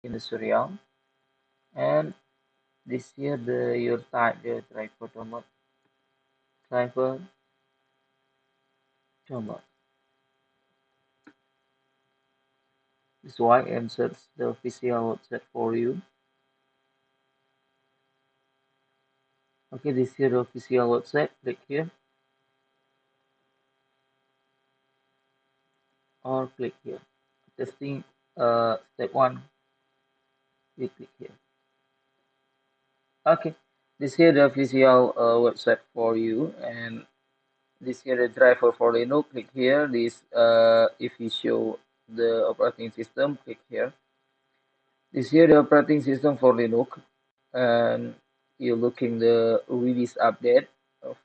in the serial, and this here your type the driver download. This is why I insert the official website for you. Okay, this here the official website. Click here or click here. Testing step 1. We click here. Okay, this here the official website for you, and this here the driver for Linux. Click here. This if you show the operating system, click here. This here the operating system for Linux, and you're looking the release update of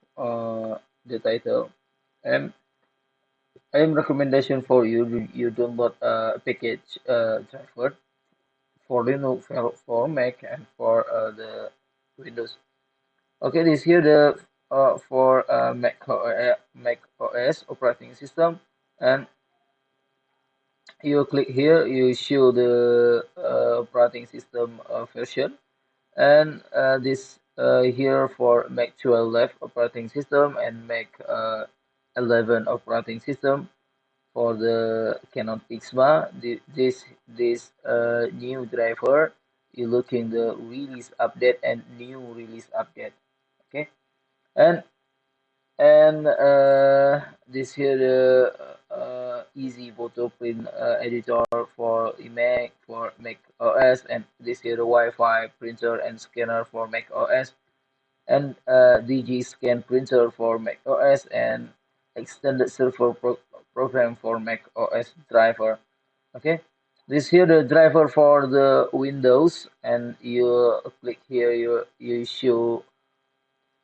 the title, and I am recommendation for you. You download a package driver for Linux, for Mac, and for the Windows. Okay, this here the for Mac OS operating system, and you click here. You show the operating system version, and this here for Mac 12 operating system and Mac 11 operating system. For the Canon PIXMA, this new driver, you looking the release update and new release update. Okay, and this here the easy photo print editor for Mac, for Mac OS, and this here the Wi-Fi printer and scanner for Mac OS, and DG scan printer for Mac OS, and extended server program for Mac OS driver. Okay, this here the driver for the Windows, and you click here.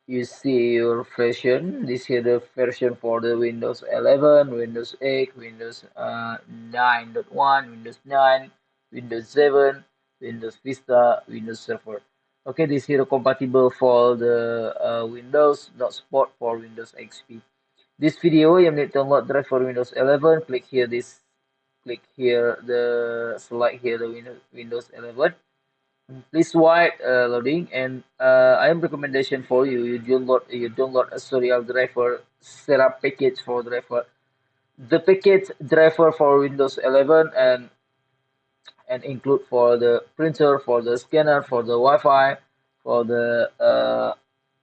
You see your version. This here the version for the Windows 11, Windows 8, Windows 9.1, Windows 9, Windows 7, Windows Vista, Windows Server. Okay, this here compatible for the Windows, not support for Windows XP. This video you need to download drive for Windows 11. Click here click here the select here the Windows 11. Please wait loading, and I am recommendation for you. You download a serial driver setup package for driver. The package driver for Windows 11 and include for the printer, for the scanner, for the Wi-Fi, for the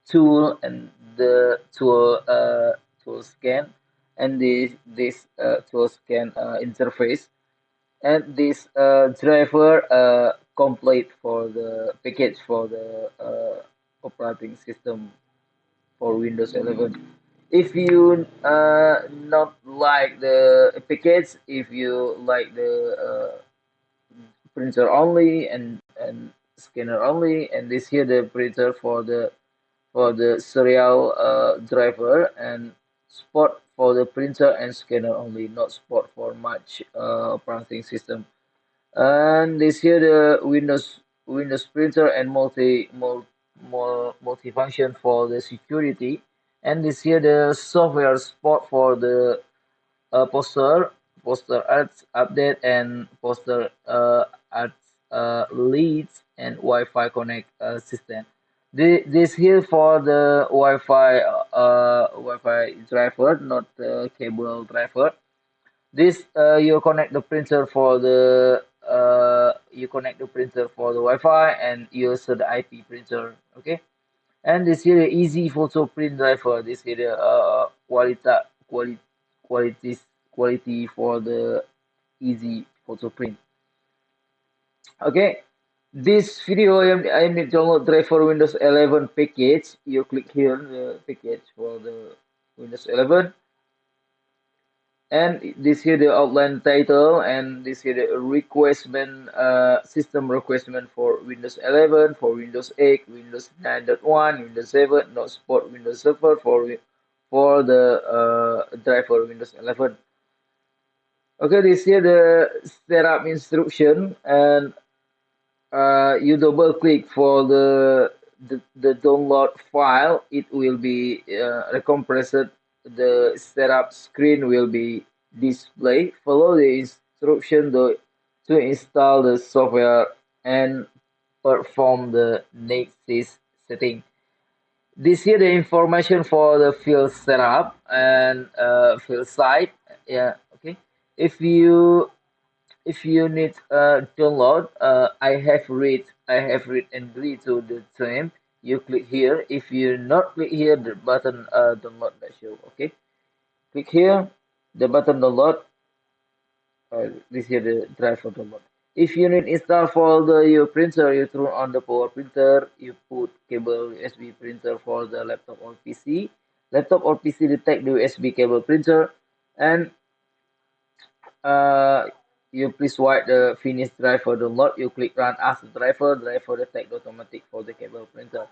tool and the tool scan, and this tool scan interface, and this driver complete for the package for the operating system for Windows 11. If you not like the package, if you like the printer only and scanner only, and this here the printer for the serial driver, and support for the printer and scanner only, not support for much operating system. And this here the Windows printer and multifunction for the security, and this here the software support for the poster ads update, and poster ads leads, and Wi-Fi connect system. This here for the Wi-Fi driver, not the cable driver. This you connect the printer for the Wi-Fi, and use the IP printer. Okay, and this here easy photo print driver. This here quality quality quality for the easy photo print. Okay, this video I need download driver Windows 11 package. You click here the package for the Windows 11. And this here the outline title, and this here the requestment system requestment for Windows 11, for Windows 8, Windows 9.1, Windows 7, not support Windows Server for the driver Windows 11. Okay, this here the setup instruction, and you double click for the download file. It will be recompressed. The setup screen will be displayed. Follow the instruction to install the software and perform the next setting. This here the information for the field setup and field site. Yeah, okay. If you need download, I have read and agree to the term. You click here. If you not click here, the button download that show. Okay, click here, the button download. This here the drive for download. If you need install for your printer, you turn on the power printer. You put cable USB printer for the laptop or PC. Laptop or PC detect the USB cable printer, and uh, you please write the finish driver download. You click run as the driver detect automatic for the cable printer.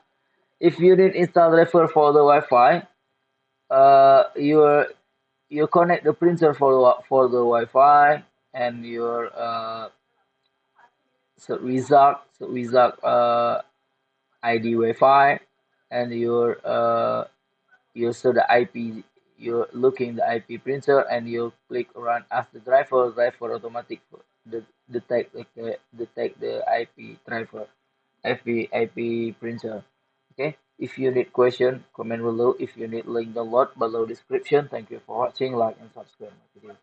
If you need install driver for the Wi-Fi, you connect the printer for the Wi-Fi, and your result ID Wi-Fi, and you show the IP. You're looking the IP printer, and you click run as the driver automatic detect the IP driver, IP printer. Okay. If you need question, comment below. If you need link download below description. Thank you for watching. Like and subscribe my video.